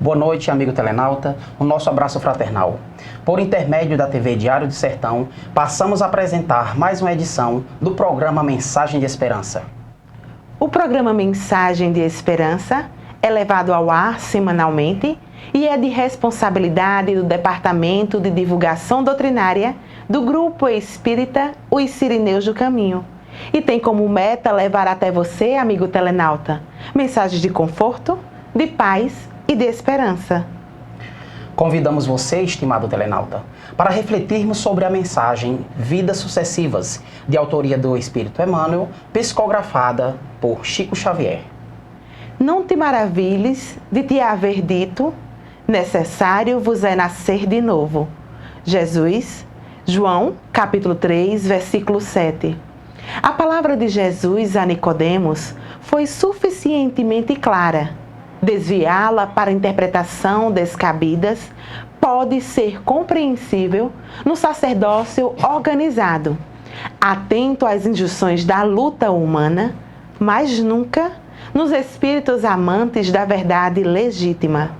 Boa noite, amigo telenauta, o nosso abraço fraternal. Por intermédio da TV Diário do Sertão, passamos a apresentar mais uma edição do programa Mensagem de Esperança. O programa Mensagem de Esperança é levado ao ar semanalmente e é de responsabilidade do Departamento de Divulgação Doutrinária do Grupo Espírita Os Sirineus do Caminho e tem como meta levar até você, amigo telenauta, mensagens de conforto, de paz e de esperança. Convidamos você, estimado telenauta, para refletirmos sobre a mensagem Vidas Sucessivas, de autoria do Espírito Emmanuel, psicografada por Chico Xavier. Não te maravilhes de te haver dito, necessário vos é nascer de novo. Jesus, João, capítulo 3, versículo 7. A palavra de Jesus a Nicodemos foi suficientemente clara. Desviá-la para interpretação descabidas pode ser compreensível no sacerdócio organizado, atento às injunções da luta humana, mas nunca nos espíritos amantes da verdade legítima.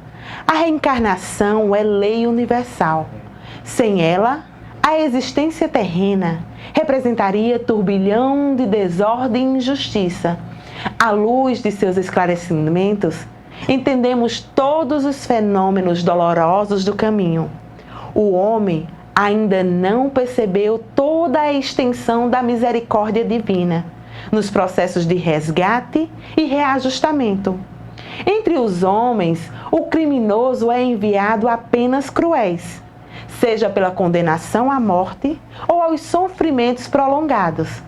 A reencarnação é lei universal. Sem ela, a existência terrena representaria turbilhão de desordem e injustiça. À luz de seus esclarecimentos, entendemos todos os fenômenos dolorosos do caminho. O homem ainda não percebeu toda a extensão da misericórdia divina nos processos de resgate e reajustamento. Entre os homens, o criminoso é enviado a penas cruéis, seja pela condenação à morte ou aos sofrimentos prolongados.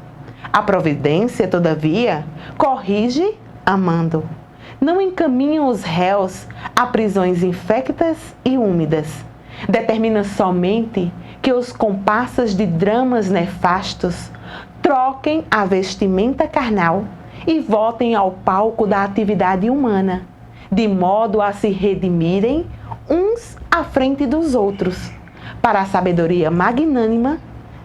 A providência, todavia, corrige amando. Não encaminham os réus a prisões infectas e úmidas. Determina somente que os comparsas de dramas nefastos troquem a vestimenta carnal e voltem ao palco da atividade humana, de modo a se redimirem uns à frente dos outros. Para a sabedoria magnânima,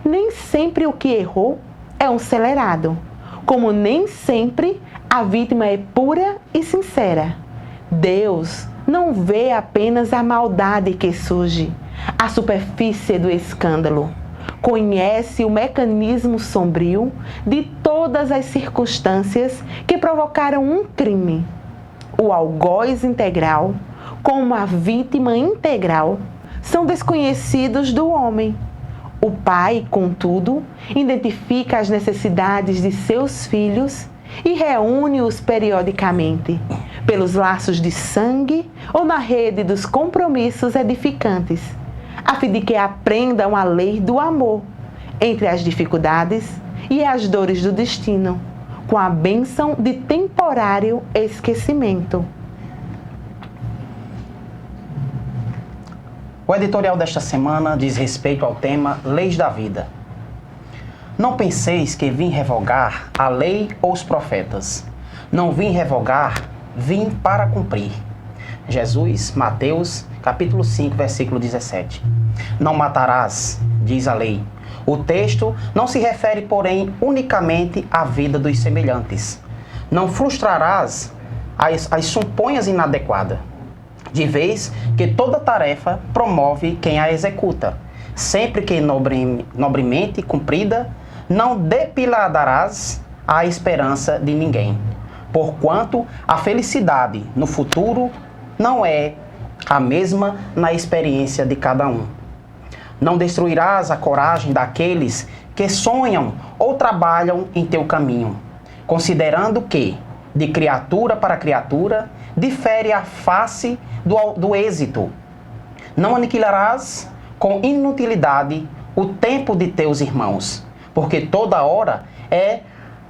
nem sempre o que errou é um celerado, como nem sempre a vítima é pura e sincera. Deus não vê apenas a maldade que surge, a superfície do escândalo. Conhece o mecanismo sombrio de todas as circunstâncias que provocaram um crime. O algoz integral, como a vítima integral, são desconhecidos do homem. O pai, contudo, identifica as necessidades de seus filhos e reúne-os periodicamente, pelos laços de sangue ou na rede dos compromissos edificantes, a fim de que aprendam a lei do amor entre as dificuldades e as dores do destino, com a bênção de temporário esquecimento. O editorial desta semana diz respeito ao tema Leis da Vida. Não penseis que vim revogar a lei ou os profetas. Não vim revogar, vim para cumprir. Jesus, Mateus, capítulo 5, versículo 17. Não matarás, diz a lei. O texto não se refere, porém, unicamente à vida dos semelhantes. Não frustrarás as suponhas inadequadas, de vez que toda tarefa promove quem a executa, sempre que nobremente cumprida, não depiladarás a esperança de ninguém, porquanto a felicidade no futuro não é a mesma na experiência de cada um. Não destruirás a coragem daqueles que sonham ou trabalham em teu caminho, considerando que, de criatura para criatura, difere a face do êxito. Não aniquilarás com inutilidade o tempo de teus irmãos, porque toda hora é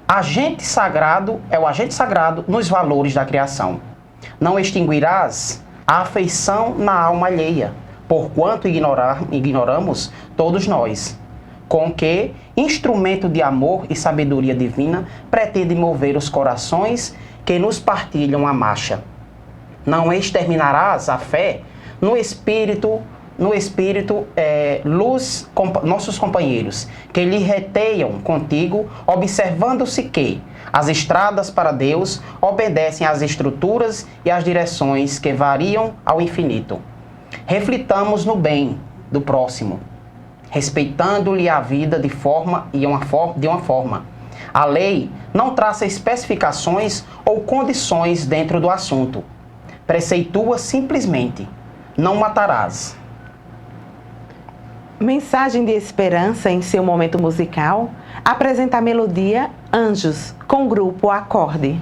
o agente sagrado nos valores da criação. Não extinguirás a afeição na alma alheia, porquanto ignoramos todos nós, com que instrumento de amor e sabedoria divina pretende mover os corações que nos partilham a marcha. Não exterminarás a fé no espírito, nossos companheiros, que lhe reteiam contigo, observando-se que As estradas para Deus obedecem às estruturas e às direções que variam ao infinito. Reflitamos no bem do próximo, respeitando-lhe a vida de uma forma. A lei não traça especificações ou condições dentro do assunto. Preceitua simplesmente: não matarás. Mensagem de esperança em seu momento musical apresenta a melodia Anjos, com o grupo Acorde.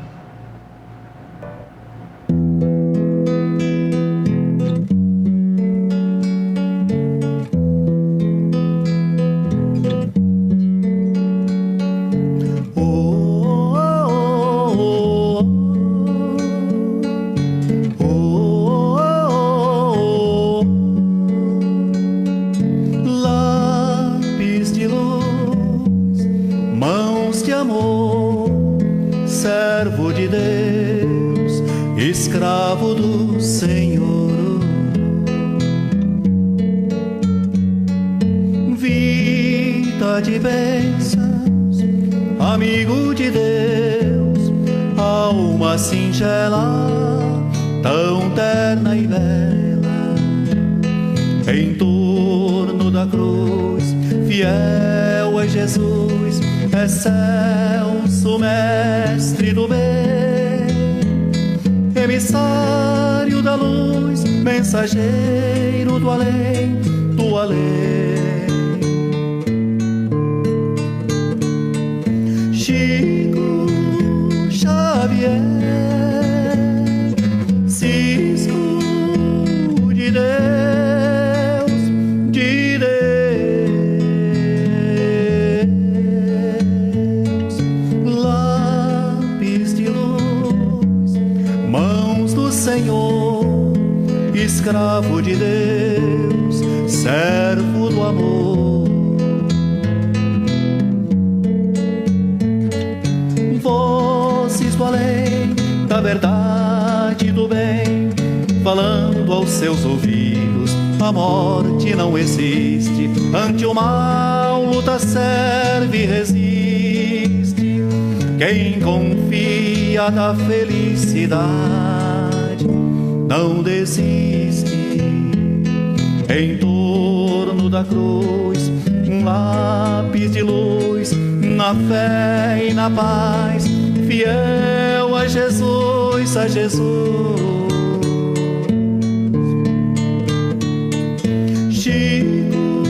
Servo de Deus, escravo do Senhor, vida de bênçãos, amigo de Deus, alma singela, tão terna e bela, em torno da cruz, fiel é Jesus, excelso mestre do bem, emissário da luz, mensageiro do além, do além. Chico Xavier, cisco de Deus, de Deus, lápis de luz, mãos do Senhor, escravo de Deus, servo do amor. Vozes do além, da verdade e do bem, falando aos seus ouvidos, a morte não existe, ante o mal luta, serve e resiste. Quem confia da felicidade não desiste. Em torno da cruz, um lápis de luz, na fé e na paz, fiel a Jesus, a Jesus. Chico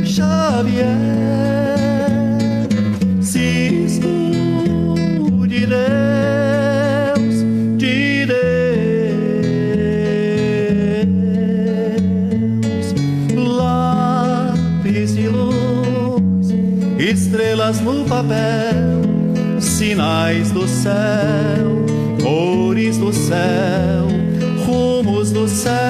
Xavier, cisco de Deus, de Deus, lápis de luz, estrelas no papel, sinais do céu, cores do céu, rumos do céu.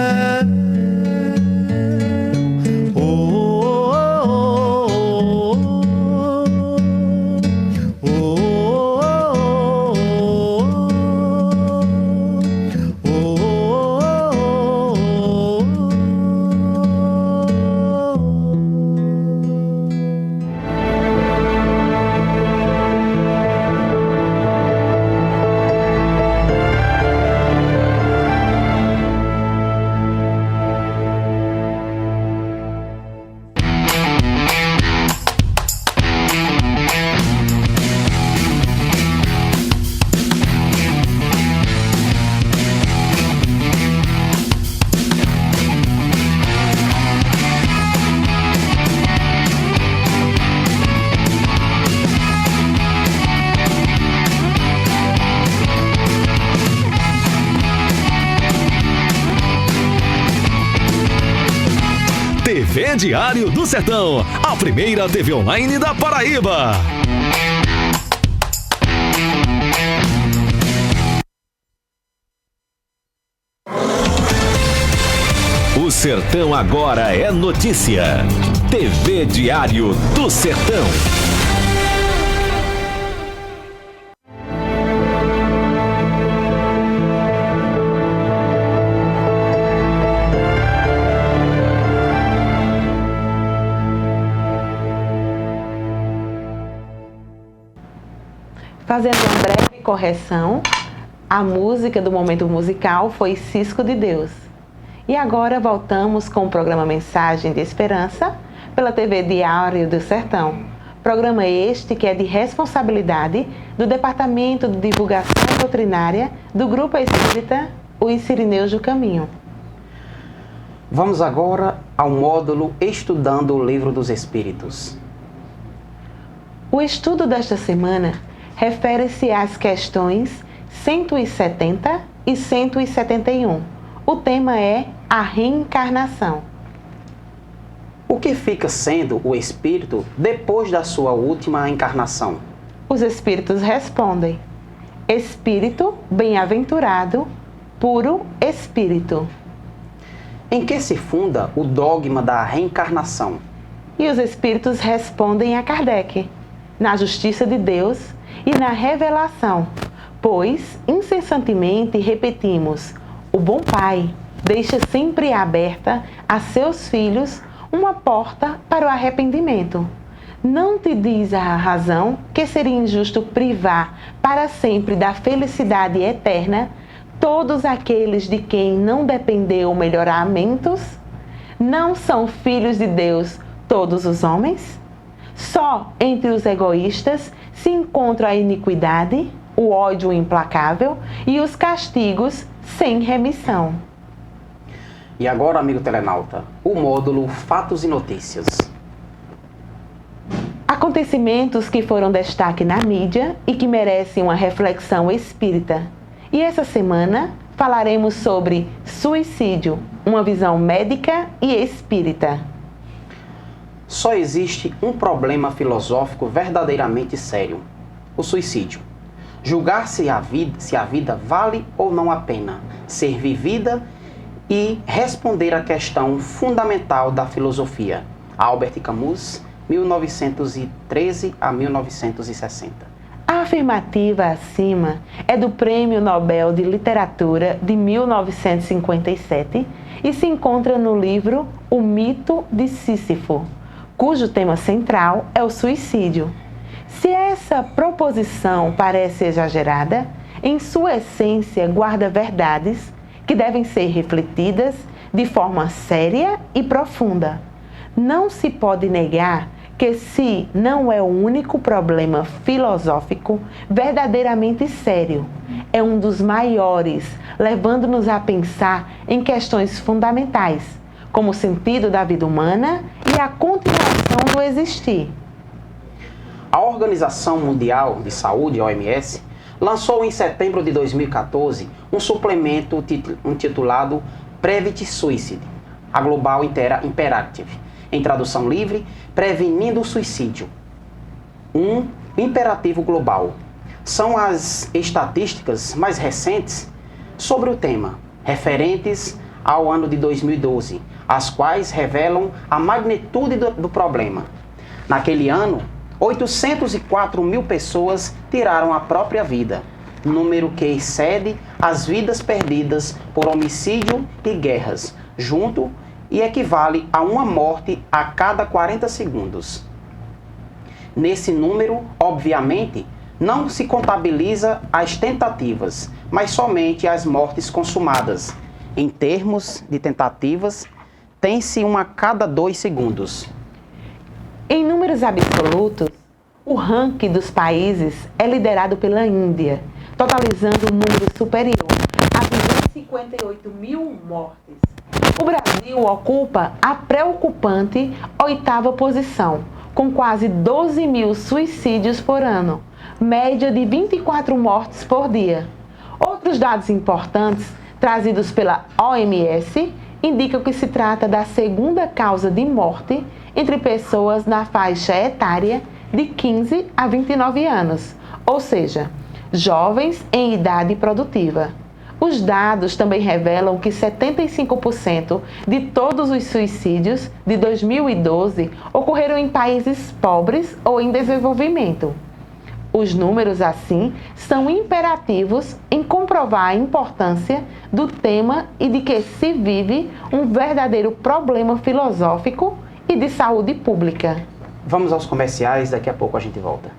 TV Diário do Sertão, a primeira TV online da Paraíba. O Sertão agora é notícia. TV Diário do Sertão. Fazendo uma breve correção, a música do momento musical foi Cisco de Deus. E agora voltamos com o programa Mensagem de Esperança pela TV Diário do Sertão. Programa este que é de responsabilidade do Departamento de Divulgação Doutrinária do Grupo Espírita Os Sirineus do Caminho. Vamos agora ao módulo Estudando o Livro dos Espíritos. O estudo desta semana refere-se às questões 170 e 171. O tema é a reencarnação. O que fica sendo o espírito depois da sua última encarnação? Os espíritos respondem: Espírito bem-aventurado, puro espírito. Em que se funda o dogma da reencarnação? E os espíritos respondem a Kardec: na justiça de Deus e na revelação, pois incessantemente repetimos: o bom Pai deixa sempre aberta a seus filhos uma porta para o arrependimento. Não te diz a razão que seria injusto privar para sempre da felicidade eterna todos aqueles de quem não dependeu melhoramentos? Não são filhos de Deus todos os homens? Só entre os egoístas se encontra a iniquidade, o ódio implacável e os castigos sem remissão. E agora, amigo telenauta, o módulo Fatos e Notícias. Acontecimentos que foram destaque na mídia e que merecem uma reflexão espírita. E essa semana falaremos sobre suicídio, uma visão médica e espírita. Só existe um problema filosófico verdadeiramente sério: o suicídio. Julgar se a vida vale ou não a pena ser vivida e responder à questão fundamental da filosofia. Albert Camus, 1913 a 1960. A afirmativa acima é do Prêmio Nobel de Literatura de 1957 e se encontra no livro O Mito de Sísifo, cujo tema central é o suicídio. Se essa proposição parece exagerada, em sua essência guarda verdades que devem ser refletidas de forma séria e profunda. Não se pode negar que se não é o único problema filosófico verdadeiramente sério, é um dos maiores, levando-nos a pensar em questões fundamentais, como o sentido da vida humana e a continuação do existir. A Organização Mundial de Saúde, OMS, lançou em setembro de 2014 um suplemento intitulado Prevent Suicide, a Global Imperative, em tradução livre, prevenindo o suicídio. Um imperativo global. São as estatísticas mais recentes sobre o tema, referentes ao ano de 2012, as quais revelam a magnitude do problema. Naquele ano, 804 mil pessoas tiraram a própria vida, número que excede as vidas perdidas por homicídio e guerras, junto, e equivale a uma morte a cada 40 segundos. Nesse número, obviamente, não se contabiliza as tentativas, mas somente as mortes consumadas. Em termos de tentativas, tem-se uma a cada 2 segundos. Em números absolutos, o ranking dos países é liderado pela Índia, totalizando um número superior a 258 mil mortes. O Brasil ocupa a preocupante 8ª posição, com quase 12 mil suicídios por ano, média de 24 mortes por dia. Outros dados importantes, trazidos pela OMS, indicam que se trata da segunda causa de morte entre pessoas na faixa etária de 15 a 29 anos, ou seja, jovens em idade produtiva. Os dados também revelam que 75% de todos os suicídios de 2012 ocorreram em países pobres ou em desenvolvimento. Os números, assim, são imperativos em comprovar a importância do tema e de que se vive um verdadeiro problema filosófico e de saúde pública. Vamos aos comerciais, daqui a pouco a gente volta.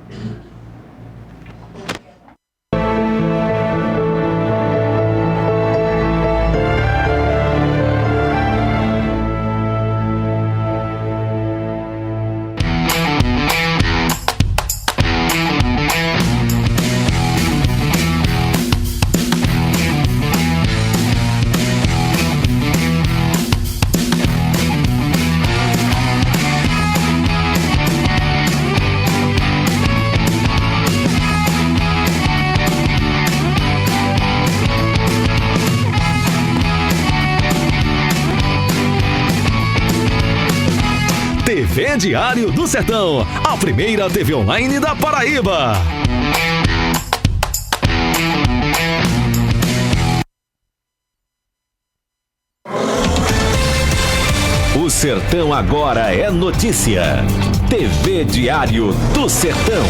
TV Diário do Sertão, a primeira TV online da Paraíba. O Sertão agora é notícia. TV Diário do Sertão.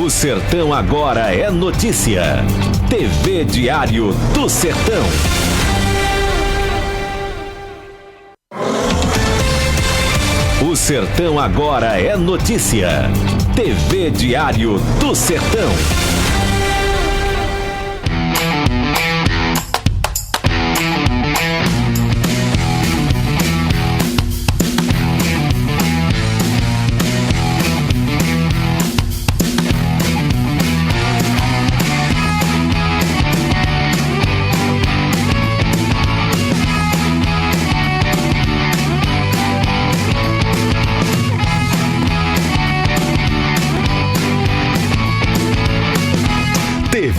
O Sertão agora é notícia. TV Diário do Sertão. O Sertão agora é notícia. TV Diário do Sertão.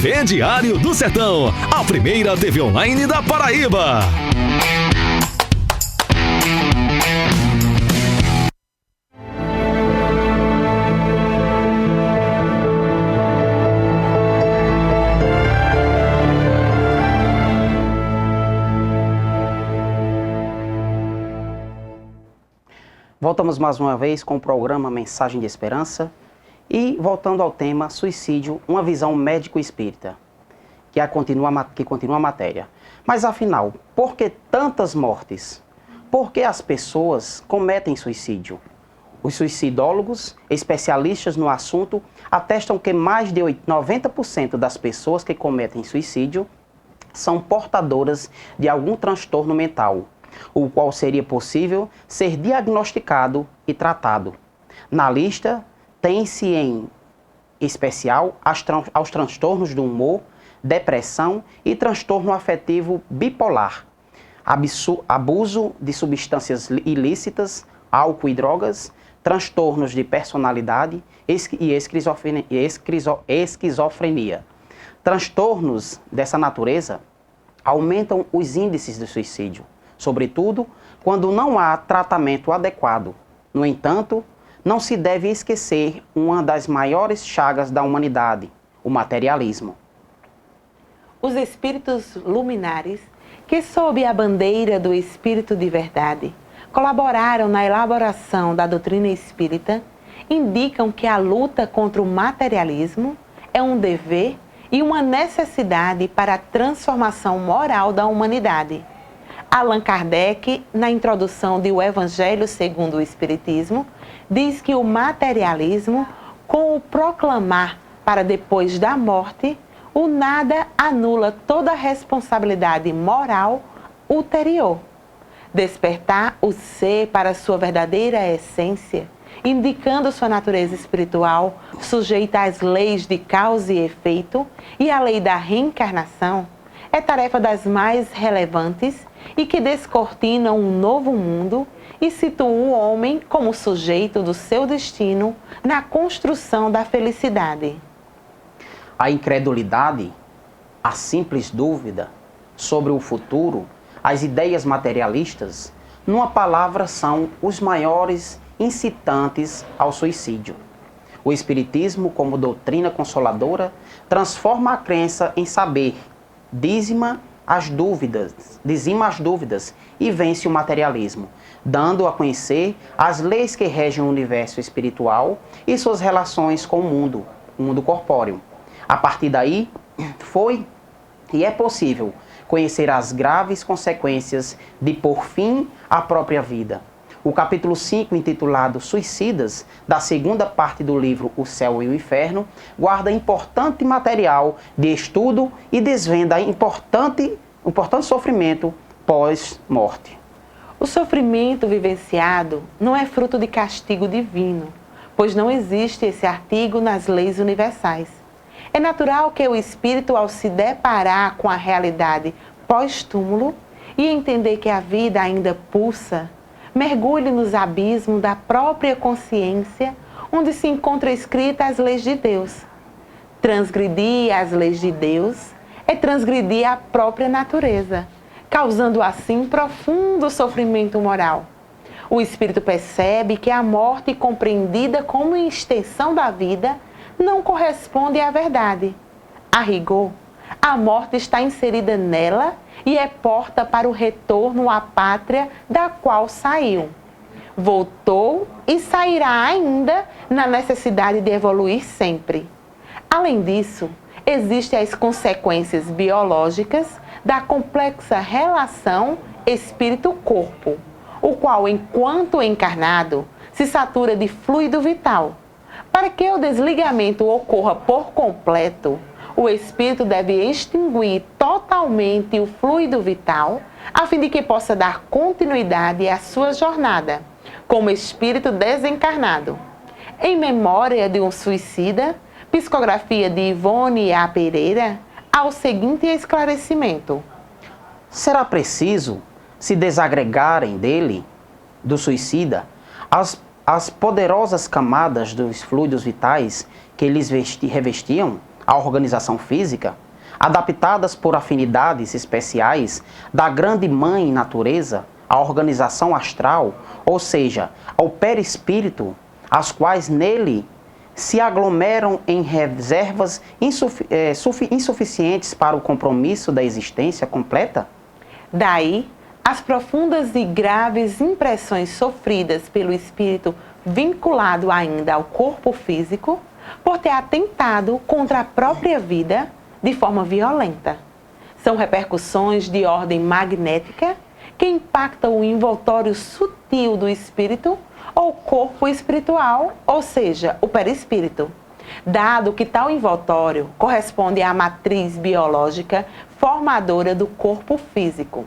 TV Diário do Sertão, a primeira TV online da Paraíba. Voltamos mais uma vez com o programa Mensagem de Esperança e voltando ao tema suicídio, uma visão médico-espírita, que continua a matéria. Mas afinal, por que tantas mortes? Por que as pessoas cometem suicídio? Os suicidólogos, especialistas no assunto, atestam que mais de 90% das pessoas que cometem suicídio são portadoras de algum transtorno mental, o qual seria possível ser diagnosticado e tratado. Na lista, tem-se em especial aos transtornos do humor, depressão e transtorno afetivo bipolar, abuso de substâncias ilícitas, álcool e drogas, transtornos de personalidade e esquizofrenia. Transtornos dessa natureza aumentam os índices de suicídio, sobretudo quando não há tratamento adequado. No entanto, não se deve esquecer uma das maiores chagas da humanidade, o materialismo. Os espíritos luminares, que sob a bandeira do Espírito de Verdade, colaboraram na elaboração da doutrina espírita, indicam que a luta contra o materialismo é um dever e uma necessidade para a transformação moral da humanidade. Allan Kardec, na introdução de O Evangelho segundo o Espiritismo, diz que o materialismo, com o proclamar para depois da morte, o nada anula toda a responsabilidade moral ulterior. Despertar o ser para sua verdadeira essência, indicando sua natureza espiritual, sujeita às leis de causa e efeito e à lei da reencarnação, é tarefa das mais relevantes e que descortinam um novo mundo e situam o homem como sujeito do seu destino na construção da felicidade. A incredulidade, a simples dúvida sobre o futuro, as ideias materialistas, numa palavra, são os maiores incitantes ao suicídio. O Espiritismo, como doutrina consoladora, transforma a crença em saber, dizima as dúvidas e vence o materialismo, dando a conhecer as leis que regem o universo espiritual e suas relações com o mundo corpóreo. A partir daí, foi e é possível conhecer as graves consequências de pôr fim à própria vida. O capítulo 5, intitulado Suicidas, da segunda parte do livro O Céu e o Inferno, guarda importante material de estudo e desvenda importante sofrimento pós-morte. O sofrimento vivenciado não é fruto de castigo divino, pois não existe esse artigo nas leis universais. É natural que o espírito, ao se deparar com a realidade pós-túmulo e entender que a vida ainda pulsa, mergulhe nos abismos da própria consciência, onde se encontram escritas as leis de Deus. Transgredir as leis de Deus é transgredir a própria natureza, causando assim profundo sofrimento moral. O espírito percebe que a morte, compreendida como extensão da vida, não corresponde à verdade. A rigor, a morte está inserida nela e é porta para o retorno à pátria da qual saiu. Voltou e sairá ainda na necessidade de evoluir sempre. Além disso, existem as consequências biológicas da complexa relação espírito-corpo, o qual, enquanto encarnado, se satura de fluido vital. Para que o desligamento ocorra por completo, o espírito deve extinguir totalmente o fluido vital, a fim de que possa dar continuidade à sua jornada, como espírito desencarnado. Em memória de um suicida, psicografia de Ivone A. Pereira, ao seguinte esclarecimento. Será preciso se desagregarem dele, do suicida, as poderosas camadas dos fluidos vitais que lhes revestiam a organização física, adaptadas por afinidades especiais da grande mãe natureza, a organização astral, ou seja, ao perispírito, as quais nele se aglomeram em reservas insuficientes para o compromisso da existência completa? Daí, as profundas e graves impressões sofridas pelo espírito vinculado ainda ao corpo físico, por ter atentado contra a própria vida de forma violenta. São repercussões de ordem magnética que impactam o envoltório sutil do espírito ou corpo espiritual, ou seja, o perispírito, dado que tal envoltório corresponde à matriz biológica formadora do corpo físico.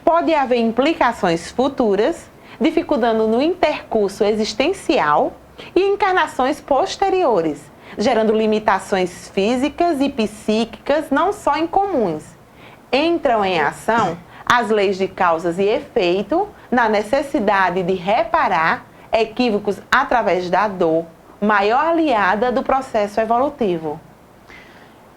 Pode haver implicações futuras, dificultando no intercurso existencial e encarnações posteriores, gerando limitações físicas e psíquicas não só incomuns. Entram em ação as leis de causas e efeito na necessidade de reparar equívocos através da dor, maior aliada do processo evolutivo.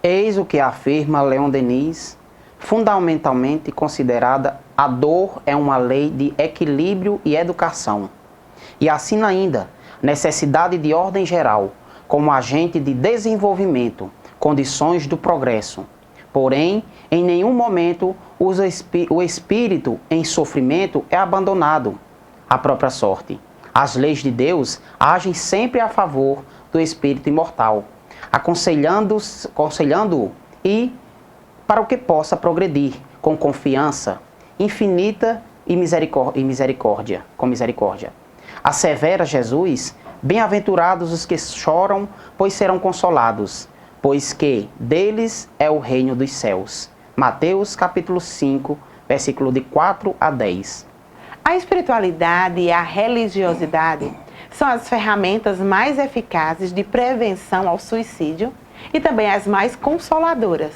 Eis o que afirma Leon Denis, fundamentalmente considerada a dor é uma lei de equilíbrio e educação. E assina ainda necessidade de ordem geral, como agente de desenvolvimento, condições do progresso. Porém, em nenhum momento o espírito em sofrimento é abandonado à própria sorte. As leis de Deus agem sempre a favor do espírito imortal, aconselhando-o e para o que possa progredir com confiança infinita e misericórdia. Assevera Jesus: bem-aventurados os que choram, pois serão consolados, pois que deles é o reino dos céus. Mateus capítulo 5, versículo de 4 a 10. A espiritualidade e a religiosidade são as ferramentas mais eficazes de prevenção ao suicídio e também as mais consoladoras.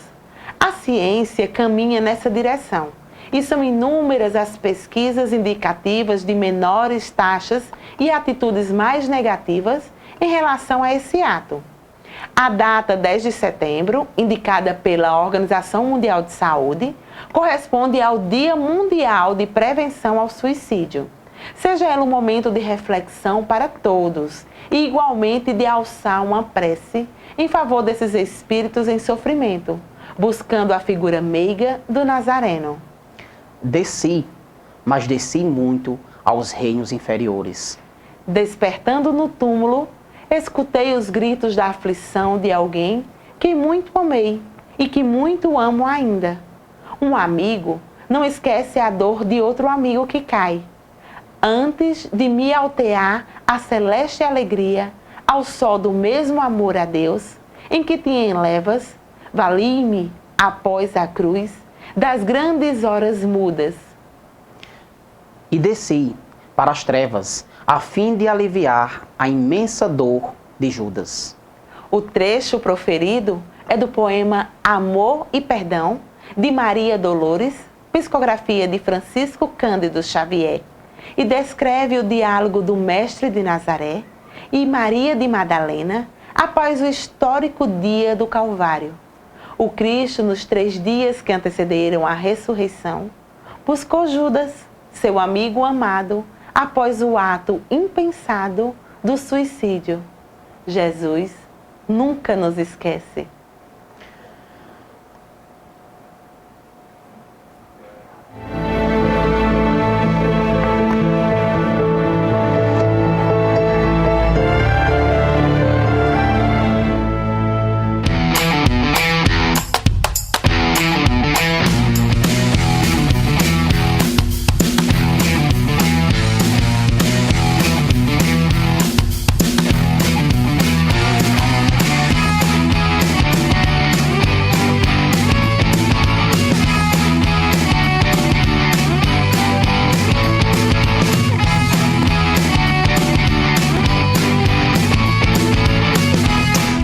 A ciência caminha nessa direção e são inúmeras as pesquisas indicativas de menores taxas e atitudes mais negativas em relação a esse ato. A data 10 de setembro, indicada pela Organização Mundial de Saúde, corresponde ao Dia Mundial de Prevenção ao Suicídio. Seja ela um momento de reflexão para todos e igualmente de alçar uma prece em favor desses espíritos em sofrimento, buscando a figura meiga do Nazareno. Desci, mas desci muito aos reinos inferiores. Despertando no túmulo, escutei os gritos da aflição de alguém que muito amei e que muito amo ainda. Um amigo não esquece a dor de outro amigo que cai. Antes de me altear a celeste alegria ao sol do mesmo amor a Deus, em que te enlevas, vali-me após a cruz das grandes horas mudas. E desci para as trevas, a fim de aliviar a imensa dor de Judas. O trecho proferido é do poema Amor e Perdão, de Maria Dolores, psicografia de Francisco Cândido Xavier, e descreve o diálogo do Mestre de Nazaré e Maria de Madalena após o histórico dia do Calvário. O Cristo, nos 3 dias que antecederam a ressurreição, buscou Judas, seu amigo amado, após o ato impensado do suicídio. Jesus nunca nos esquece.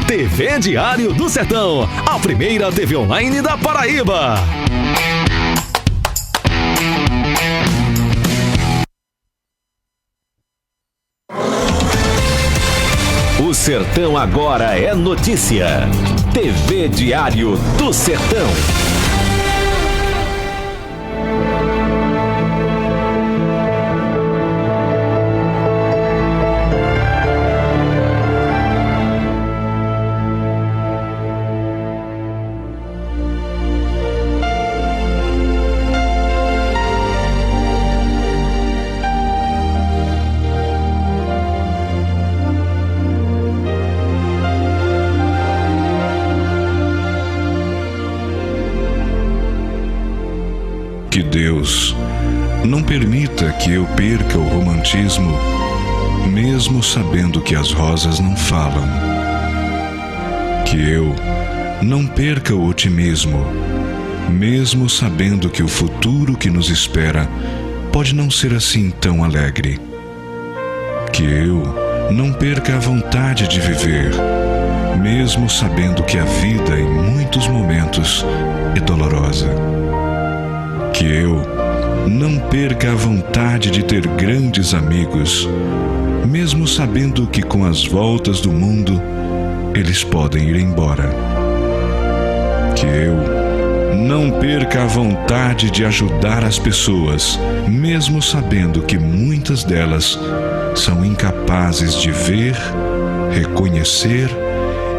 TV Diário do Sertão, a primeira TV online da Paraíba. O Sertão agora é notícia. TV Diário do Sertão. Que Deus não permita que eu perca o romantismo, mesmo sabendo que as rosas não falam. Que eu não perca o otimismo, mesmo sabendo que o futuro que nos espera pode não ser assim tão alegre. Que eu não perca a vontade de viver, mesmo sabendo que a vida em muitos momentos é dolorosa. Que eu não perca a vontade de ter grandes amigos, mesmo sabendo que com as voltas do mundo eles podem ir embora. Que eu não perca a vontade de ajudar as pessoas, mesmo sabendo que muitas delas são incapazes de ver, reconhecer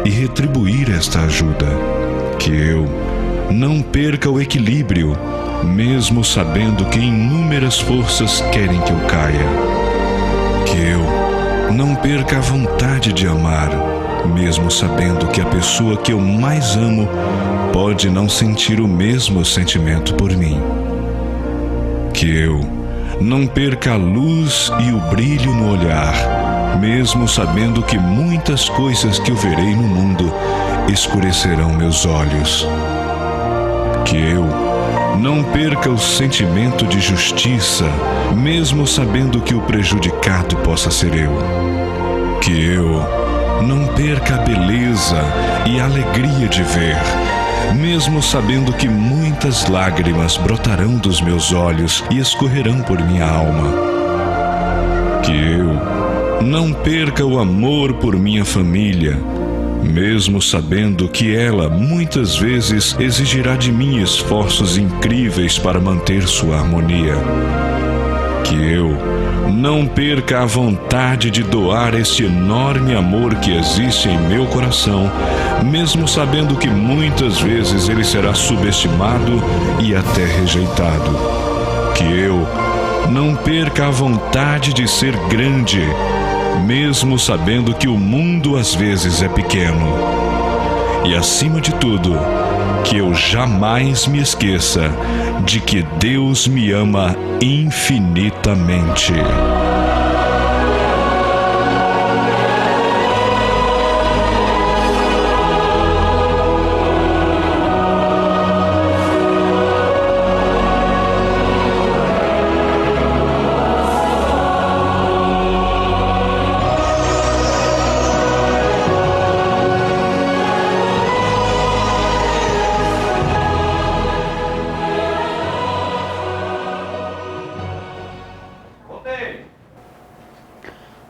e retribuir esta ajuda. Que eu não perca o equilíbrio, mesmo sabendo que inúmeras forças querem que eu caia. Que eu não perca a vontade de amar, mesmo sabendo que a pessoa que eu mais amo pode não sentir o mesmo sentimento por mim. Que eu não perca a luz e o brilho no olhar, mesmo sabendo que muitas coisas que eu verei no mundo escurecerão meus olhos. Que eu não perca o sentimento de justiça, mesmo sabendo que o prejudicado possa ser eu. Que eu não perca a beleza e a alegria de ver, mesmo sabendo que muitas lágrimas brotarão dos meus olhos e escorrerão por minha alma. Que eu não perca o amor por minha família, mesmo sabendo que ela muitas vezes exigirá de mim esforços incríveis para manter sua harmonia. Que eu não perca a vontade de doar este enorme amor que existe em meu coração, mesmo sabendo que muitas vezes ele será subestimado e até rejeitado. Que eu não perca a vontade de ser grande, mesmo sabendo que o mundo às vezes é pequeno. E acima de tudo, que eu jamais me esqueça de que Deus me ama infinitamente.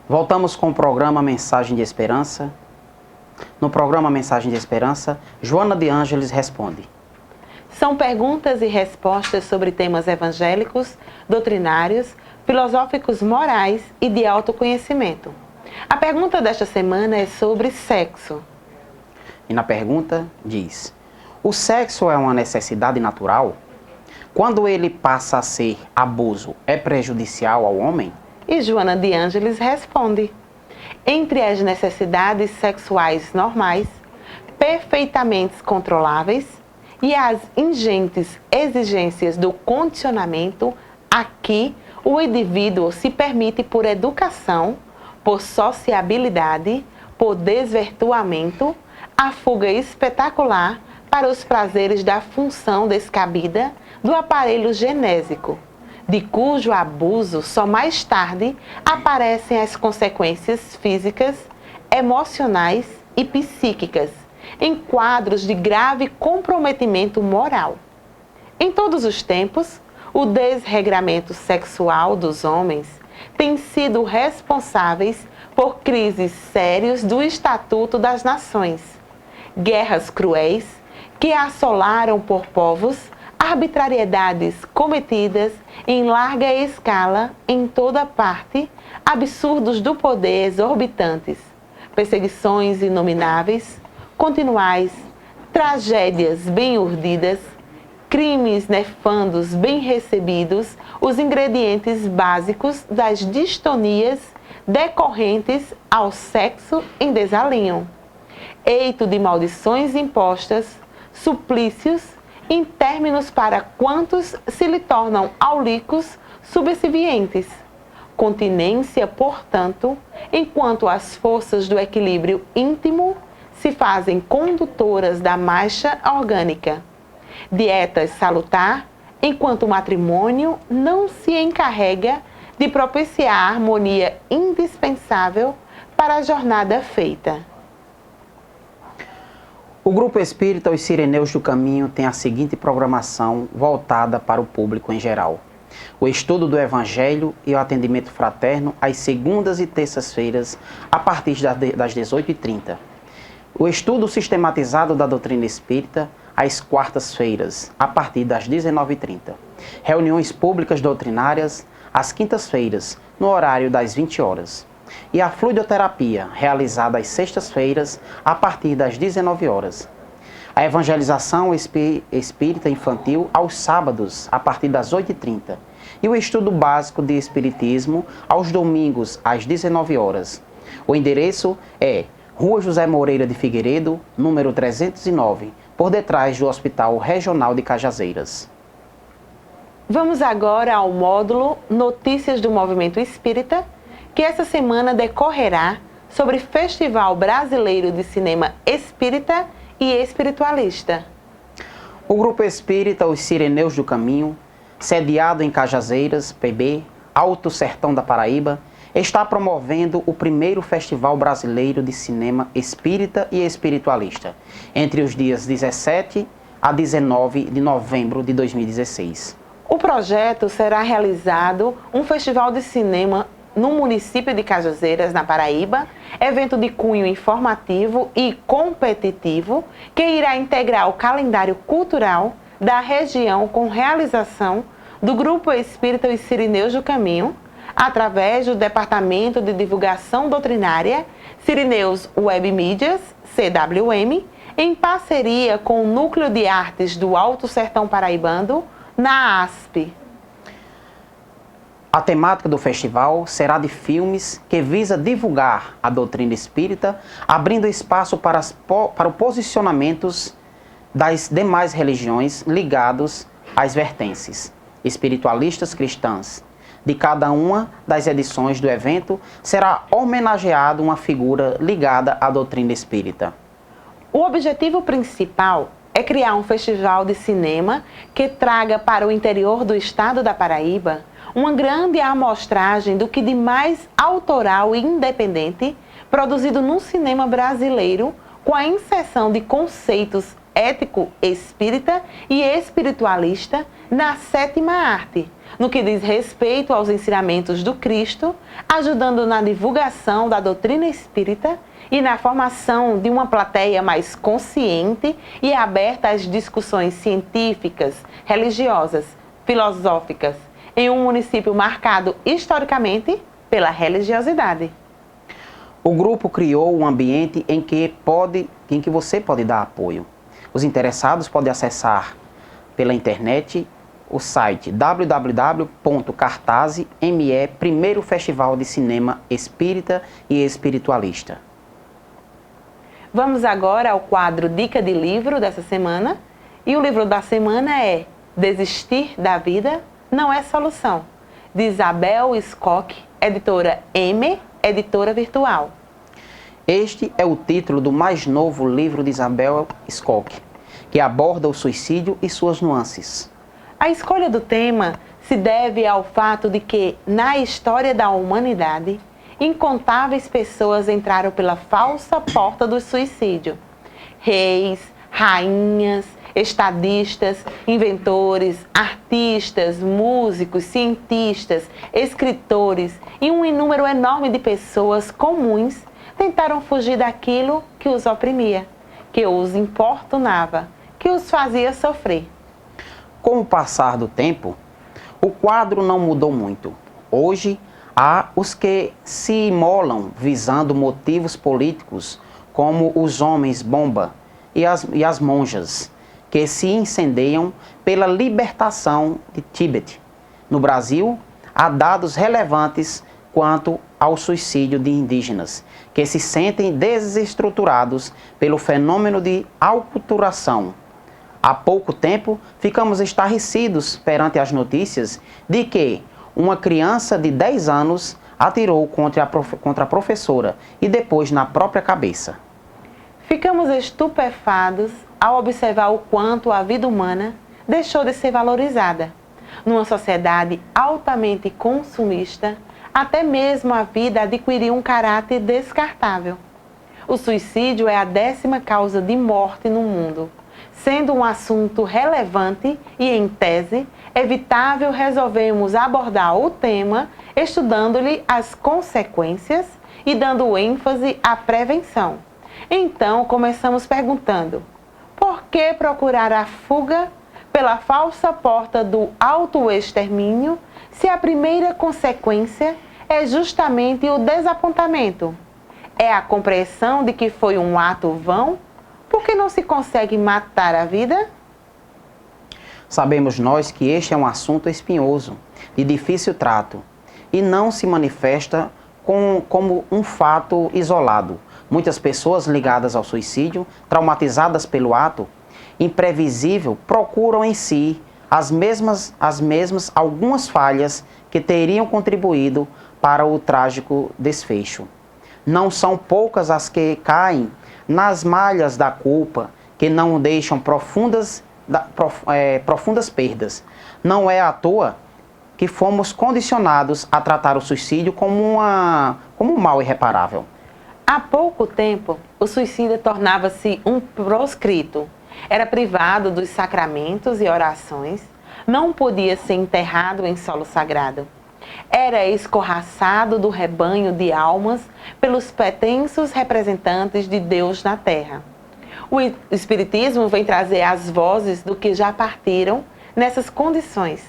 Voltamos com o programa Mensagem de Esperança. No programa Mensagem de Esperança, Joana de Ângeles responde. São perguntas e respostas sobre temas evangélicos, doutrinários, filosóficos, morais e de autoconhecimento. A pergunta desta semana é sobre sexo. E na pergunta diz: o sexo é uma necessidade natural? Quando ele passa a ser abuso, é prejudicial ao homem? E Joana de Ângeles responde: entre as necessidades sexuais normais, perfeitamente controláveis, e as ingentes exigências do condicionamento, aqui o indivíduo se permite por educação, por sociabilidade, por desvirtuamento, a fuga espetacular para os prazeres da função descabida do aparelho genésico, de cujo abuso só mais tarde aparecem as consequências físicas, emocionais e psíquicas, em quadros de grave comprometimento moral. Em todos os tempos, o desregramento sexual dos homens tem sido responsáveis por crises sérias do Estatuto das Nações, guerras cruéis que assolaram por povos, arbitrariedades cometidas em larga escala em toda parte, absurdos do poder exorbitantes, perseguições inomináveis, continuais, tragédias bem urdidas, crimes nefandos bem recebidos, os ingredientes básicos das distonias decorrentes ao sexo em desalinho, eito de maldições impostas, suplícios, em términos para quantos se lhe tornam aulicos subservientes. Continência, portanto, enquanto as forças do equilíbrio íntimo se fazem condutoras da marcha orgânica. Dietas salutar, enquanto o matrimônio não se encarrega de propiciar a harmonia indispensável para a jornada feita. O Grupo Espírita Os Sireneus do Caminho tem a seguinte programação voltada para o público em geral: o estudo do Evangelho e o atendimento fraterno às segundas e terças-feiras, a partir das 18h30. O estudo sistematizado da doutrina espírita, às quartas-feiras, a partir das 19h30. Reuniões públicas doutrinárias, às quintas-feiras, no horário das 20 horas. E a fluidoterapia, realizada às sextas-feiras, a partir das 19 horas. A evangelização espírita infantil aos sábados, a partir das 8h30. E o estudo básico de espiritismo aos domingos, às 19 horas. O endereço é Rua José Moreira de Figueiredo, número 309, por detrás do Hospital Regional de Cajazeiras. Vamos agora ao módulo Notícias do Movimento Espírita, que essa semana decorrerá sobre Festival Brasileiro de Cinema Espírita e Espiritualista. O Grupo Espírita Os Sireneus do Caminho, sediado em Cajazeiras, PB, Alto Sertão da Paraíba, está promovendo o primeiro Festival Brasileiro de Cinema Espírita e Espiritualista, entre os dias 17 a 19 de novembro de 2016. O projeto será realizado um festival de cinema no município de Cajazeiras, na Paraíba, evento de cunho informativo e competitivo que irá integrar o calendário cultural da região com realização do Grupo Espírita Os Sireneus do Caminho, através do Departamento de Divulgação Doutrinária Sirineus Web Mídias, CWM, em parceria com o Núcleo de Artes do Alto Sertão Paraibano, na ASP. A temática do festival será de filmes que visa divulgar a doutrina espírita, abrindo espaço para o posicionamentos das demais religiões ligados às vertentes espiritualistas cristãs. De cada uma das edições do evento será homenageado uma figura ligada à doutrina espírita. O objetivo principal é criar um festival de cinema que traga para o interior do estado da Paraíba uma grande amostragem do que de mais autoral e independente produzido no cinema brasileiro, com a inserção de conceitos ético espírita e espiritualista na sétima arte, no que diz respeito aos ensinamentos do Cristo, ajudando na divulgação da doutrina espírita e na formação de uma plateia mais consciente e aberta às discussões científicas, religiosas, filosóficas, em um município marcado historicamente pela religiosidade. O grupo criou um ambiente em que você pode dar apoio. Os interessados podem acessar pela internet o site www.cartaz.me, primeiro Festival de Cinema Espírita e Espiritualista. Vamos agora ao quadro Dica de Livro dessa semana. E o livro da semana é Desistir da Vida Não é Solução, de Isabel Skock, editora M, editora virtual. Este é o título do mais novo livro de Isabel Skock, que aborda o suicídio e suas nuances. A escolha do tema se deve ao fato de que, na história da humanidade, incontáveis pessoas entraram pela falsa porta do suicídio. Reis, rainhas, estadistas, inventores, artistas, músicos, cientistas, escritores e um número enorme de pessoas comuns tentaram fugir daquilo que os oprimia, que os importunava, que os fazia sofrer. Com o passar do tempo, o quadro não mudou muito. Hoje, há os que se imolam visando motivos políticos, como os homens-bomba e as monjas, que se incendeiam pela libertação de Tibete. No Brasil, há dados relevantes quanto ao suicídio de indígenas, que se sentem desestruturados pelo fenômeno de aculturação. Há pouco tempo, ficamos estarrecidos perante as notícias de que uma criança de 10 anos atirou contra a professora e depois na própria cabeça. Ficamos estupefatos ao observar o quanto a vida humana deixou de ser valorizada. Numa sociedade altamente consumista, até mesmo a vida adquiriu um caráter descartável. O suicídio é a 10ª causa de morte no mundo. Sendo um assunto relevante e, em tese, evitável, resolvemos abordar o tema estudando-lhe as consequências e dando ênfase à prevenção. Então, começamos perguntando: por que procurar a fuga pela falsa porta do autoextermínio se a primeira consequência é justamente o desapontamento? É a compreensão de que foi um ato vão? Por que não se consegue matar a vida? Sabemos nós que este é um assunto espinhoso, de difícil trato, e não se manifesta como um fato isolado. Muitas pessoas ligadas ao suicídio, traumatizadas pelo ato imprevisível, procuram em si as mesmas algumas falhas que teriam contribuído para o trágico desfecho. Não são poucas as que caem nas malhas da culpa, que não deixam profundas perdas. Não é à toa que fomos condicionados a tratar o suicídio como um mal irreparável. Há pouco tempo, o suicida tornava-se um proscrito. Era privado dos sacramentos e orações, não podia ser enterrado em solo sagrado. Era escorraçado do rebanho de almas pelos pretensos representantes de Deus na terra. O Espiritismo vem trazer as vozes do que já partiram nessas condições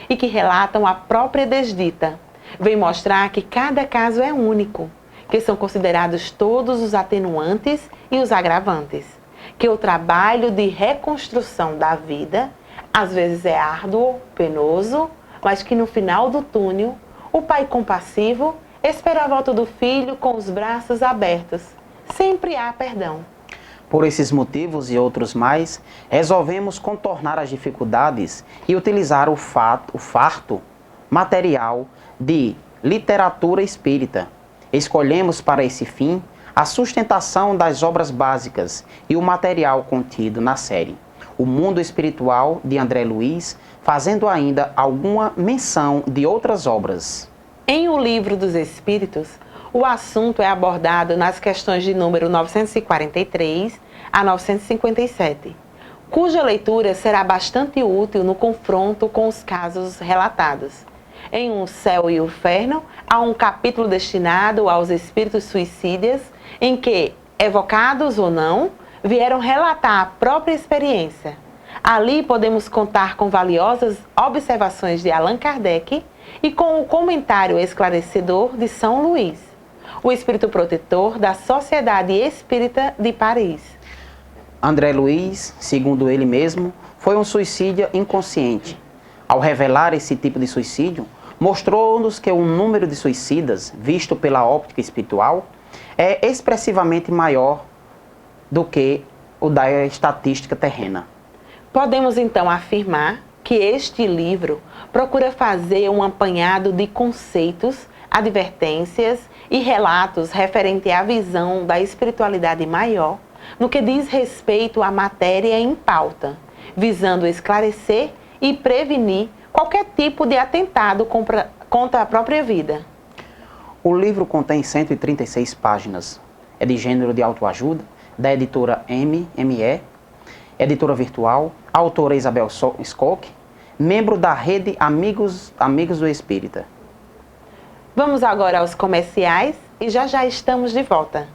e que relatam a própria desdita. Vem mostrar que cada caso é único, que são considerados todos os atenuantes e os agravantes, que o trabalho de reconstrução da vida às vezes é árduo, penoso, mas que no final do túnel, o pai compassivo espera a volta do filho com os braços abertos. Sempre há perdão. Por esses motivos e outros mais, resolvemos contornar as dificuldades e utilizar o farto material de literatura espírita. Escolhemos para esse fim a sustentação das obras básicas e o material contido na série O Mundo Espiritual, de André Luiz, fazendo ainda alguma menção de outras obras. Em O Livro dos Espíritos, o assunto é abordado nas questões de número 943 a 957, cuja leitura será bastante útil no confronto com os casos relatados. Em O Céu e o Inferno, há um capítulo destinado aos espíritos suicidas, em que, evocados ou não, vieram relatar a própria experiência. Ali podemos contar com valiosas observações de Allan Kardec e com o comentário esclarecedor de São Luís, o espírito protetor da Sociedade Espírita de Paris. André Luiz, segundo ele mesmo, foi um suicida inconsciente. Ao revelar esse tipo de suicídio, mostrou-nos que o número de suicidas, visto pela óptica espiritual, é expressivamente maior do que o da estatística terrena. Podemos então afirmar que este livro procura fazer um apanhado de conceitos, advertências e relatos referente à visão da espiritualidade maior no que diz respeito à matéria em pauta, visando esclarecer e prevenir qualquer tipo de atentado contra a própria vida. O livro contém 136 páginas. É de gênero de autoajuda, da editora MME, editora virtual, autora Isabel Skock, membro da rede Amigos do Espírita. Vamos agora aos comerciais e já estamos de volta.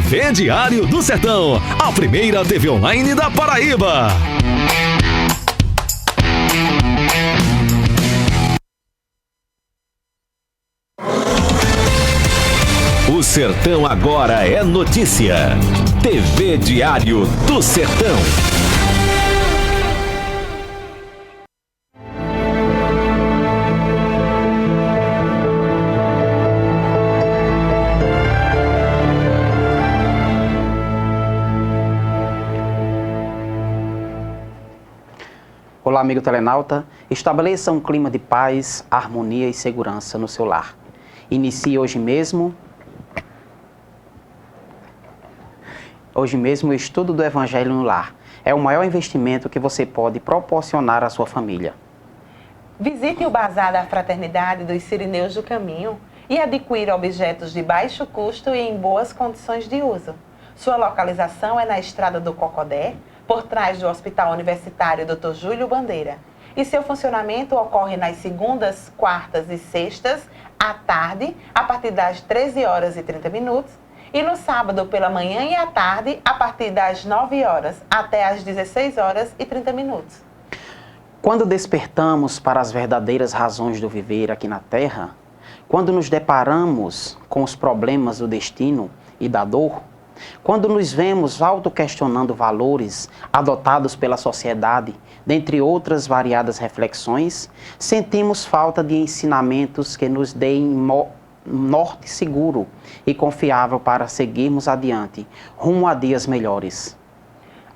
TV Diário do Sertão, a primeira TV online da Paraíba. O Sertão agora é notícia. TV Diário do Sertão. Olá, amigo telenauta. Estabeleça um clima de paz, harmonia e segurança no seu lar. Inicie hoje mesmo o estudo do Evangelho no lar. É o maior investimento que você pode proporcionar à sua família. Visite o Bazar da Fraternidade dos Sirineus do Caminho e adquira objetos de baixo custo e em boas condições de uso. Sua localização é na Estrada do Cocodé, por trás do Hospital Universitário Dr. Júlio Bandeira. E seu funcionamento ocorre nas segundas, quartas e sextas, à tarde, a partir das 13h30, e no sábado pela manhã e à tarde, a partir das 9h até as 16h30. Quando despertamos para as verdadeiras razões do viver aqui na Terra, quando nos deparamos com os problemas do destino e da dor, quando nos vemos autoquestionando valores adotados pela sociedade, dentre outras variadas reflexões, sentimos falta de ensinamentos que nos deem norte seguro e confiável para seguirmos adiante, rumo a dias melhores.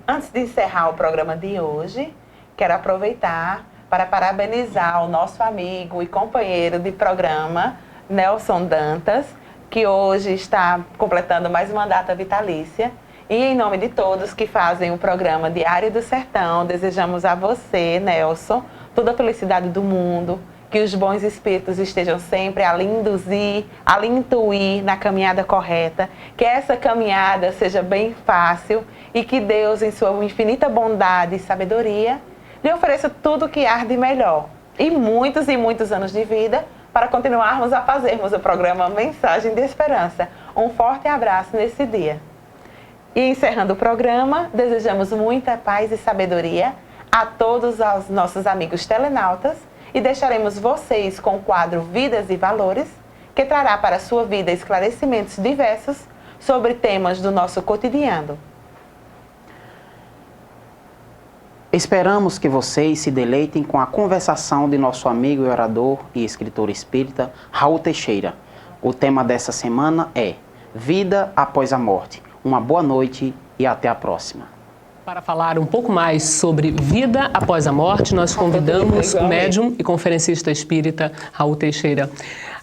Antes de encerrar o programa de hoje, quero aproveitar para parabenizar o nosso amigo e companheiro de programa, Nelson Dantas, que hoje está completando mais uma data vitalícia. E em nome de todos que fazem o programa Diário do Sertão, desejamos a você, Nelson, toda a felicidade do mundo, que os bons espíritos estejam sempre a lhe induzir, a lhe intuir na caminhada correta, que essa caminhada seja bem fácil e que Deus, em sua infinita bondade e sabedoria, lhe ofereça tudo o que há de melhor. E muitos anos de vida, para continuarmos a fazermos o programa Mensagem de Esperança. Um forte abraço nesse dia. E encerrando o programa, desejamos muita paz e sabedoria a todos os nossos amigos telenautas e deixaremos vocês com o quadro Vidas e Valores, que trará para a sua vida esclarecimentos diversos sobre temas do nosso cotidiano. Esperamos que vocês se deleitem com a conversação de nosso amigo e orador e escritor espírita, Raul Teixeira. O tema dessa semana é Vida após a morte. Uma boa noite e até a próxima. Para falar um pouco mais sobre vida após a morte, nós convidamos o médium e conferencista espírita Raul Teixeira.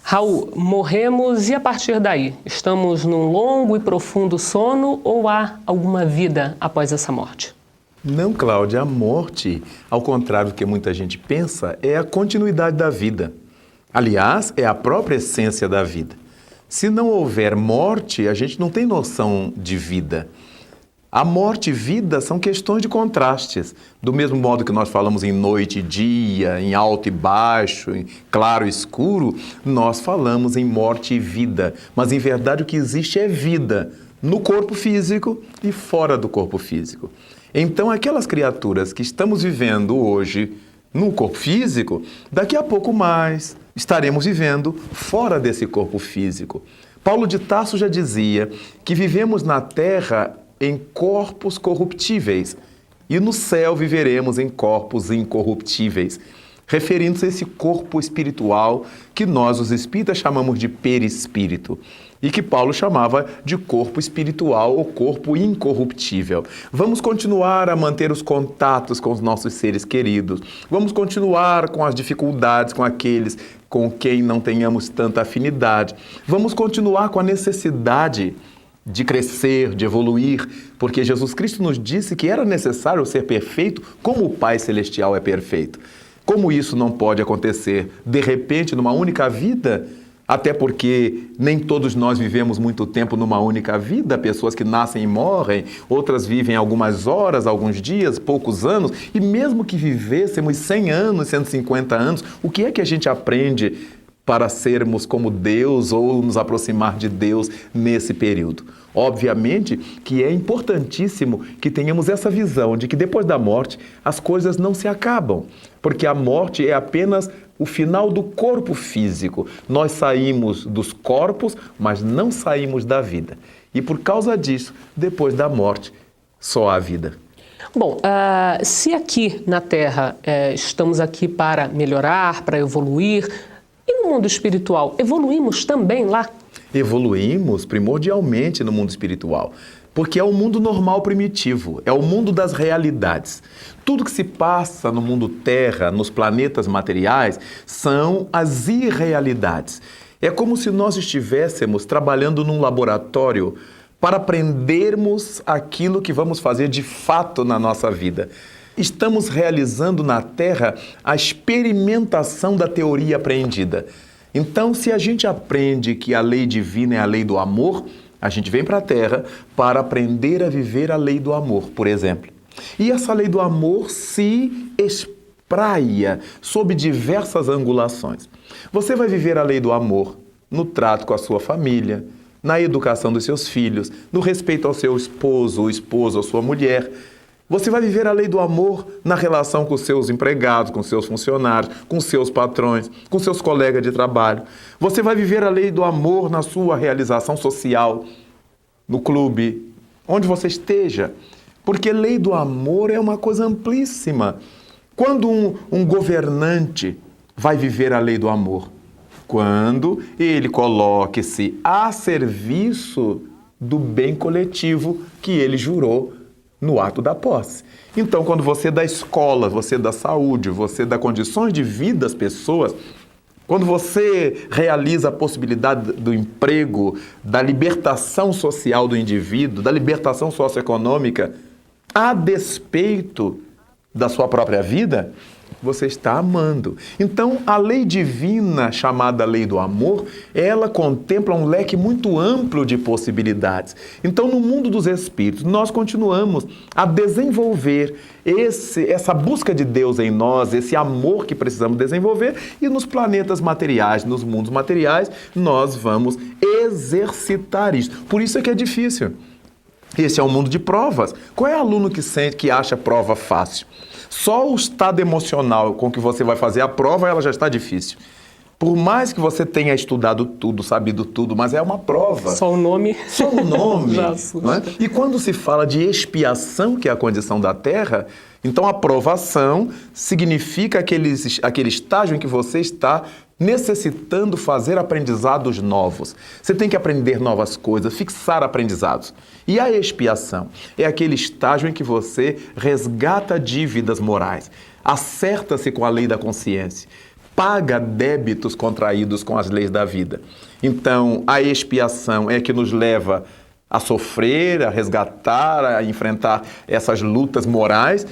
Raul, morremos e a partir daí? Estamos num longo e profundo sono ou há alguma vida após essa morte? Não, Cláudia, a morte, ao contrário do que muita gente pensa, é a continuidade da vida. Aliás, é a própria essência da vida. Se não houver morte, a gente não tem noção de vida. A morte e vida são questões de contrastes. Do mesmo modo que nós falamos em noite e dia, em alto e baixo, em claro e escuro, nós falamos em morte e vida. Mas, em verdade, o que existe é vida no corpo físico e fora do corpo físico. Então, aquelas criaturas que estamos vivendo hoje no corpo físico, daqui a pouco mais estaremos vivendo fora desse corpo físico. Paulo de Tarso já dizia que vivemos na terra em corpos corruptíveis e no céu viveremos em corpos incorruptíveis, referindo-se a esse corpo espiritual que nós, os espíritas, chamamos de perispírito e que Paulo chamava de corpo espiritual ou corpo incorruptível. Vamos continuar a manter os contatos com os nossos seres queridos, vamos continuar com as dificuldades com aqueles com quem não tenhamos tanta afinidade, vamos continuar com a necessidade de crescer, de evoluir, porque Jesus Cristo nos disse que era necessário ser perfeito como o Pai Celestial é perfeito. Como isso não pode acontecer de repente numa única vida, até porque nem todos nós vivemos muito tempo numa única vida, pessoas que nascem e morrem, outras vivem algumas horas, alguns dias, poucos anos, e mesmo que vivêssemos 100 anos, 150 anos, o que é que a gente aprende para sermos como Deus ou nos aproximar de Deus nesse período? Obviamente que é importantíssimo que tenhamos essa visão de que depois da morte as coisas não se acabam, porque a morte é apenas o final do corpo físico. Nós saímos dos corpos, mas não saímos da vida. E por causa disso, depois da morte, só há vida. Bom, se aqui na Terra estamos aqui para melhorar, para evoluir, e no mundo espiritual, evoluímos também lá? Evoluímos primordialmente no mundo espiritual, porque é o mundo normal primitivo, é o mundo das realidades. Tudo que se passa no mundo Terra, nos planetas materiais, são as irrealidades. É como se nós estivéssemos trabalhando num laboratório para aprendermos aquilo que vamos fazer de fato na nossa vida. Estamos realizando na Terra a experimentação da teoria apreendida. Então, se a gente aprende que a lei divina é a lei do amor, a gente vem para a Terra para aprender a viver a lei do amor, por exemplo. E essa lei do amor se espraia sob diversas angulações. Você vai viver a lei do amor no trato com a sua família, na educação dos seus filhos, no respeito ao seu esposo, ou esposa, ou sua mulher. Você vai viver a lei do amor na relação com seus empregados, com seus funcionários, com seus patrões, com seus colegas de trabalho. Você vai viver a lei do amor na sua realização social, no clube, onde você esteja. Porque lei do amor é uma coisa amplíssima. Quando um governante vai viver a lei do amor? Quando ele coloque-se a serviço do bem coletivo que ele jurou no ato da posse. Então, quando você dá escola, você dá saúde, você dá condições de vida às pessoas, quando você realiza a possibilidade do emprego, da libertação social do indivíduo, da libertação socioeconômica, a despeito da sua própria vida, você está amando. Então, a lei divina, chamada lei do amor, ela contempla um leque muito amplo de possibilidades. Então, no mundo dos espíritos, nós continuamos a desenvolver essa busca de Deus em nós, esse amor que precisamos desenvolver, e nos planetas materiais, nos mundos materiais, nós vamos exercitar isso. Por isso é que é difícil. Esse é um mundo de provas. Qual é o aluno que acha prova fácil? Só o estado emocional com que você vai fazer a prova, ela já está difícil. Por mais que você tenha estudado tudo, sabido tudo, mas é uma prova. Só o nome. Só o nome. Já assusta. Não é? E quando se fala de expiação, que é a condição da terra, então a provação significa aquele estágio em que você está necessitando fazer aprendizados novos. Você tem que aprender novas coisas, fixar aprendizados. E a expiação é aquele estágio em que você resgata dívidas morais, acerta-se com a lei da consciência, paga débitos contraídos com as leis da vida. Então, a expiação é que nos leva a sofrer, a resgatar, a enfrentar essas lutas morais,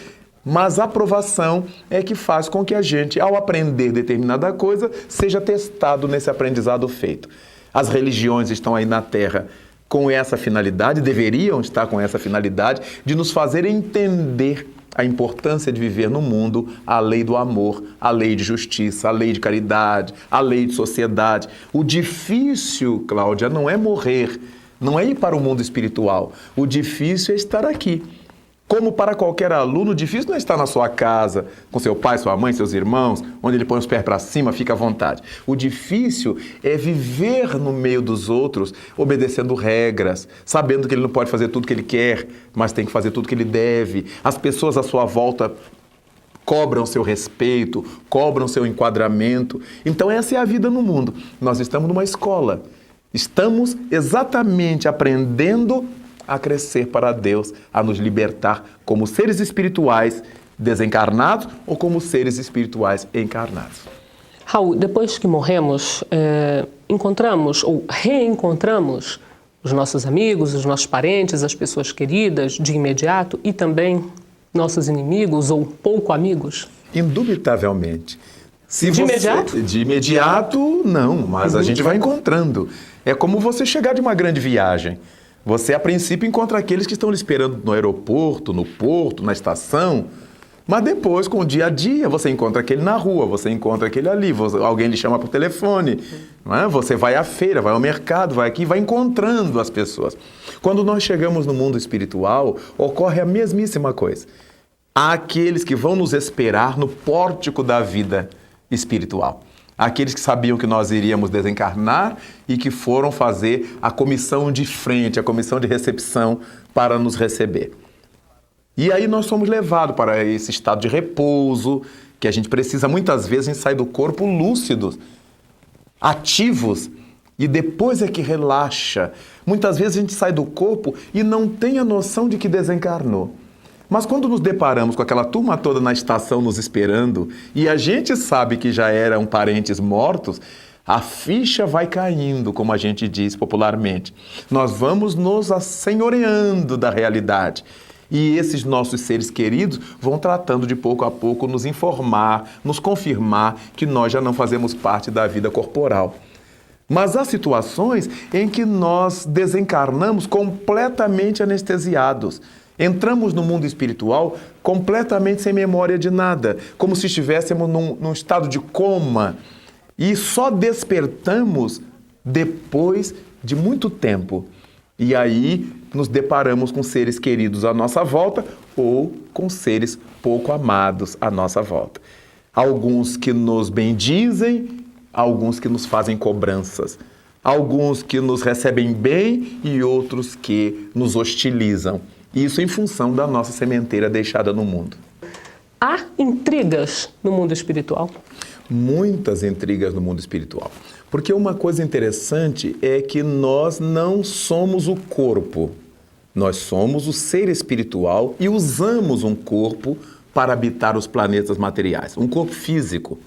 mas a provação é que faz com que a gente, ao aprender determinada coisa, seja testado nesse aprendizado feito. As religiões estão aí na Terra com essa finalidade, deveriam estar com essa finalidade, de nos fazer entender a importância de viver no mundo a lei do amor, a lei de justiça, a lei de caridade, a lei de sociedade. O difícil, Cláudia, não é morrer, não é ir para o mundo espiritual. O difícil é estar aqui. Como para qualquer aluno, o difícil não é estar na sua casa, com seu pai, sua mãe, seus irmãos, onde ele põe os pés para cima, fica à vontade. O difícil é viver no meio dos outros, obedecendo regras, sabendo que ele não pode fazer tudo que ele quer, mas tem que fazer tudo que ele deve. As pessoas à sua volta cobram seu respeito, cobram seu enquadramento. Então essa é a vida no mundo. Nós estamos numa escola. Estamos exatamente aprendendo a crescer para Deus, a nos libertar como seres espirituais desencarnados ou como seres espirituais encarnados. Raul, depois que morremos, encontramos ou reencontramos os nossos amigos, os nossos parentes, as pessoas queridas de imediato e também nossos inimigos ou pouco amigos? Indubitavelmente. Imediato? De imediato, não, mas a gente vai encontrando. É como você chegar de uma grande viagem. Você, a princípio, encontra aqueles que estão lhe esperando no aeroporto, no porto, na estação, mas depois, com o dia a dia, você encontra aquele na rua, você encontra aquele ali, alguém lhe chama por telefone, não é? Você vai à feira, vai ao mercado, vai aqui, vai encontrando as pessoas. Quando nós chegamos no mundo espiritual, ocorre a mesmíssima coisa. Há aqueles que vão nos esperar no pórtico da vida espiritual. Aqueles que sabiam que nós iríamos desencarnar e que foram fazer a comissão de frente, a comissão de recepção para nos receber. E aí nós somos levados para esse estado de repouso, que a gente precisa muitas vezes, a gente sai do corpo lúcidos, ativos, e depois é que relaxa. Muitas vezes a gente sai do corpo e não tem a noção de que desencarnou. Mas quando nos deparamos com aquela turma toda na estação nos esperando e a gente sabe que já eram parentes mortos, a ficha vai caindo, como a gente diz popularmente. Nós vamos nos assenhoreando da realidade. E esses nossos seres queridos vão tratando de pouco a pouco nos informar, nos confirmar que nós já não fazemos parte da vida corporal. Mas há situações em que nós desencarnamos completamente anestesiados. Entramos no mundo espiritual completamente sem memória de nada, como se estivéssemos num estado de coma. E só despertamos depois de muito tempo. E aí nos deparamos com seres queridos à nossa volta ou com seres pouco amados à nossa volta. Alguns que nos bendizem, alguns que nos fazem cobranças. Alguns que nos recebem bem e outros que nos hostilizam. Isso em função da nossa sementeira deixada no mundo. Há intrigas no mundo espiritual? Muitas intrigas no mundo espiritual. Porque uma coisa interessante é que nós não somos o corpo. Nós somos o ser espiritual e usamos um corpo para habitar os planetas materiais. Um corpo físico.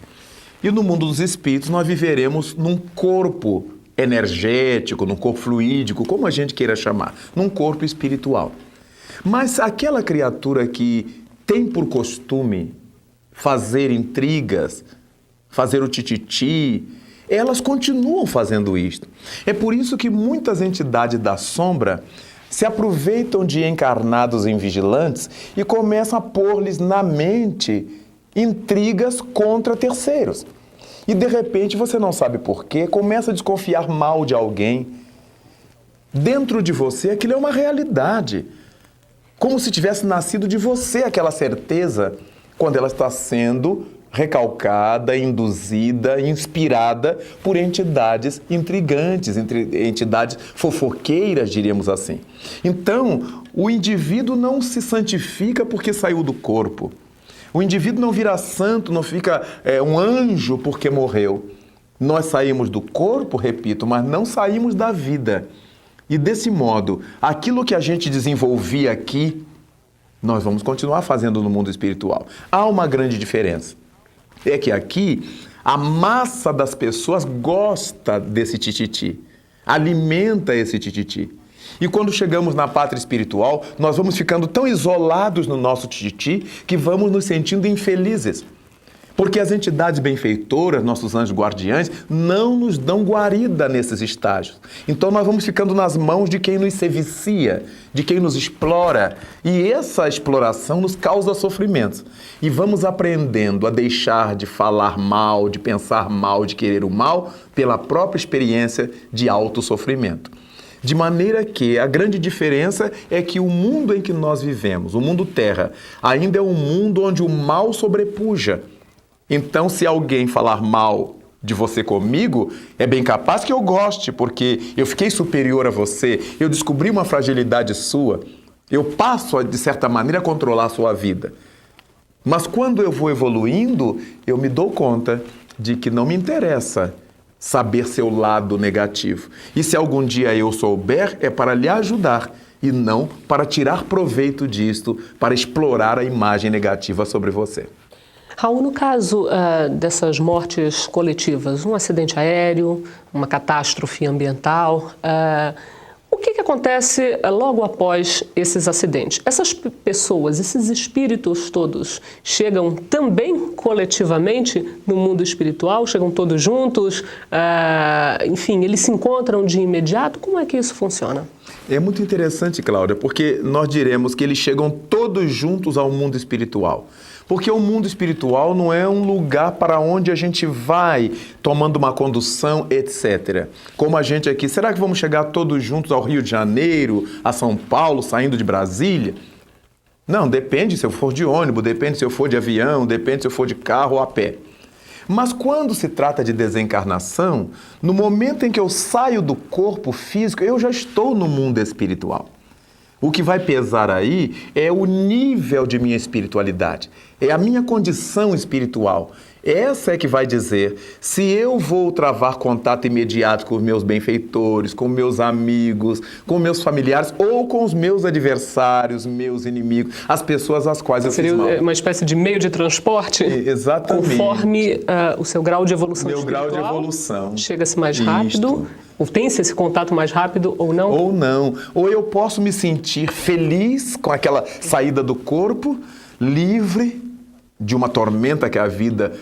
E no mundo dos espíritos nós viveremos num corpo energético, num corpo fluídico, como a gente queira chamar. Num corpo espiritual. Mas aquela criatura que tem por costume fazer intrigas, fazer o tititi, elas continuam fazendo isto. É por isso que muitas entidades da sombra se aproveitam de encarnados invigilantes e começam a pôr-lhes na mente intrigas contra terceiros. E de repente, você não sabe por quê, começa a desconfiar mal de alguém. Dentro de você, aquilo é uma realidade. Como se tivesse nascido de você aquela certeza, quando ela está sendo recalcada, induzida, inspirada por entidades intrigantes, entidades fofoqueiras, diríamos assim. Então, o indivíduo não se santifica porque saiu do corpo. O indivíduo não vira santo, não fica um anjo porque morreu. Nós saímos do corpo, repito, mas não saímos da vida. E desse modo, aquilo que a gente desenvolvia aqui, nós vamos continuar fazendo no mundo espiritual. Há uma grande diferença. É que aqui, a massa das pessoas gosta desse tititi, alimenta esse tititi. E quando chegamos na pátria espiritual, nós vamos ficando tão isolados no nosso tititi que vamos nos sentindo infelizes. Porque as entidades benfeitoras, nossos anjos guardiães, não nos dão guarida nesses estágios. Então nós vamos ficando nas mãos de quem nos sevicia, de quem nos explora. E essa exploração nos causa sofrimentos. E vamos aprendendo a deixar de falar mal, de pensar mal, de querer o mal, pela própria experiência de autossofrimento. De maneira que a grande diferença é que o mundo em que nós vivemos, o mundo terra, ainda é um mundo onde o mal sobrepuja. Então, se alguém falar mal de você comigo, é bem capaz que eu goste, porque eu fiquei superior a você, eu descobri uma fragilidade sua, eu passo, de certa maneira, a controlar a sua vida. Mas quando eu vou evoluindo, eu me dou conta de que não me interessa saber seu lado negativo. E se algum dia eu souber, é para lhe ajudar e não para tirar proveito disto, para explorar a imagem negativa sobre você. Raul, no caso dessas mortes coletivas, um acidente aéreo, uma catástrofe ambiental, o que acontece logo após esses acidentes? Essas pessoas, esses espíritos todos, chegam também coletivamente no mundo espiritual? Chegam todos juntos? Enfim, eles se encontram de imediato? Como é que isso funciona? É muito interessante, Cláudia, porque nós diremos que eles chegam todos juntos ao mundo espiritual. Porque o mundo espiritual não é um lugar para onde a gente vai tomando uma condução, etc. Como a gente aqui, será que vamos chegar todos juntos ao Rio de Janeiro, a São Paulo, saindo de Brasília? Não, depende se eu for de ônibus, depende se eu for de avião, depende se eu for de carro ou a pé. Mas quando se trata de desencarnação, no momento em que eu saio do corpo físico, eu já estou no mundo espiritual. O que vai pesar aí é o nível de minha espiritualidade, é a minha condição espiritual. Essa é que vai dizer se eu vou travar contato imediato com os meus benfeitores, com meus amigos, com meus familiares ou com os meus adversários, meus inimigos, as pessoas às quais eu fiz mal. Seria uma espécie de meio de transporte? Exatamente. Conforme o seu grau de evolução espiritual. Meu grau de evolução. Chega-se mais rápido, ou tem-se esse contato mais rápido ou não? Ou não. Ou eu posso me sentir feliz com aquela saída do corpo, livre de uma tormenta que a vida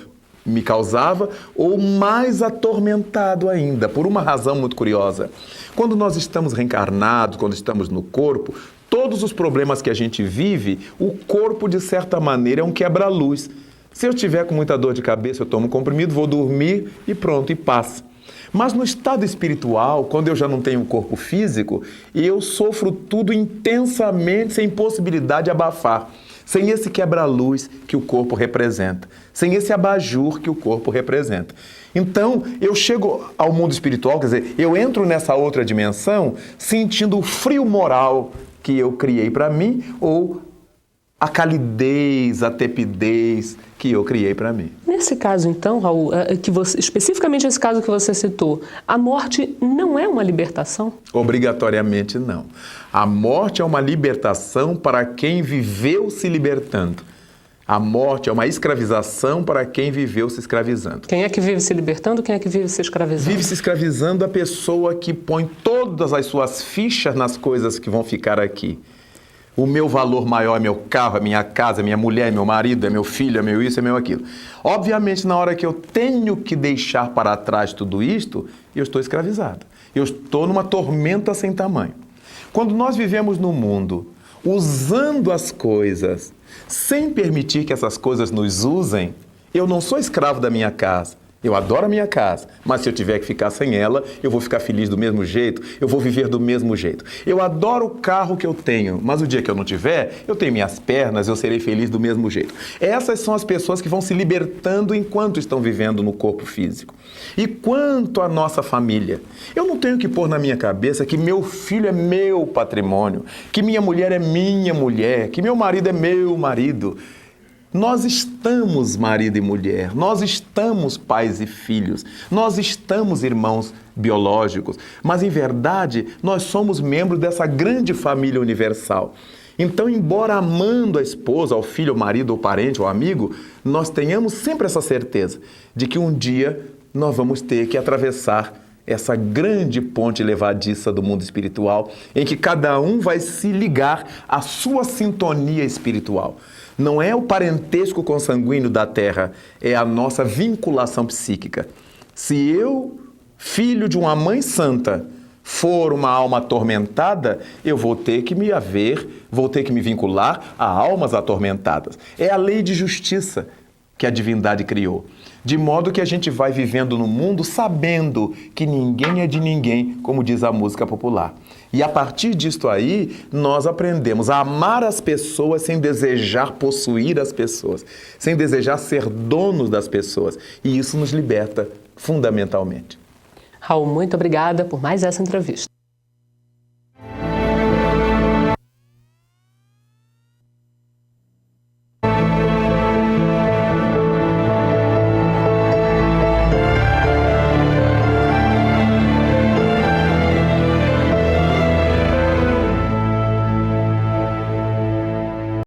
me causava, ou mais atormentado ainda, por uma razão muito curiosa. Quando nós estamos reencarnados, quando estamos no corpo, todos os problemas que a gente vive, o corpo, de certa maneira, é um quebra-luz. Se eu estiver com muita dor de cabeça, eu tomo um comprimido, vou dormir e pronto, e passa. Mas no estado espiritual, quando eu já não tenho um corpo físico, eu sofro tudo intensamente, sem possibilidade de abafar. Sem esse quebra-luz que o corpo representa, sem esse abajur que o corpo representa. Então, eu chego ao mundo espiritual, quer dizer, eu entro nessa outra dimensão sentindo o frio moral que eu criei para mim ou a calidez, a tepidez que eu criei para mim. Nesse caso, então, Raul, especificamente esse caso que você citou, a morte não é uma libertação? Obrigatoriamente não. A morte é uma libertação para quem viveu se libertando. A morte é uma escravização para quem viveu se escravizando. Quem é que vive se libertando, quem é que vive se escravizando? Vive se escravizando a pessoa que põe todas as suas fichas nas coisas que vão ficar aqui. O meu valor maior é meu carro, é minha casa, é minha mulher, é meu marido, é meu filho, é meu isso, é meu aquilo. Obviamente, na hora que eu tenho que deixar para trás tudo isto, eu estou escravizado. Eu estou numa tormenta sem tamanho. Quando nós vivemos no mundo, usando as coisas, sem permitir que essas coisas nos usem, eu não sou escravo da minha casa, Eu adoro a minha casa, mas se eu tiver que ficar sem ela, eu vou ficar feliz do mesmo jeito, eu vou viver do mesmo jeito. Eu adoro o carro que eu tenho, mas o dia que eu não tiver, eu tenho minhas pernas, eu serei feliz do mesmo jeito. Essas são as pessoas que vão se libertando enquanto estão vivendo no corpo físico. E quanto à nossa família, eu não tenho que pôr na minha cabeça que meu filho é meu patrimônio, que minha mulher é minha mulher, que meu marido é meu marido. Nós estamos marido e mulher, nós estamos pais e filhos, nós estamos irmãos biológicos, mas em verdade nós somos membros dessa grande família universal. Então, embora amando a esposa, ao filho, ao marido, ao parente, ao amigo, nós tenhamos sempre essa certeza de que um dia nós vamos ter que atravessar essa grande ponte levadiça do mundo espiritual, em que cada um vai se ligar à sua sintonia espiritual. Não é o parentesco consanguíneo da Terra, é a nossa vinculação psíquica. Se eu, filho de uma mãe santa, for uma alma atormentada, eu vou ter que me vincular a almas atormentadas. É a lei de justiça que a divindade criou. De modo que a gente vai vivendo no mundo sabendo que ninguém é de ninguém, como diz a música popular. E a partir disto aí, nós aprendemos a amar as pessoas sem desejar possuir as pessoas, sem desejar ser donos das pessoas. E isso nos liberta fundamentalmente. Raul, muito obrigada por mais essa entrevista.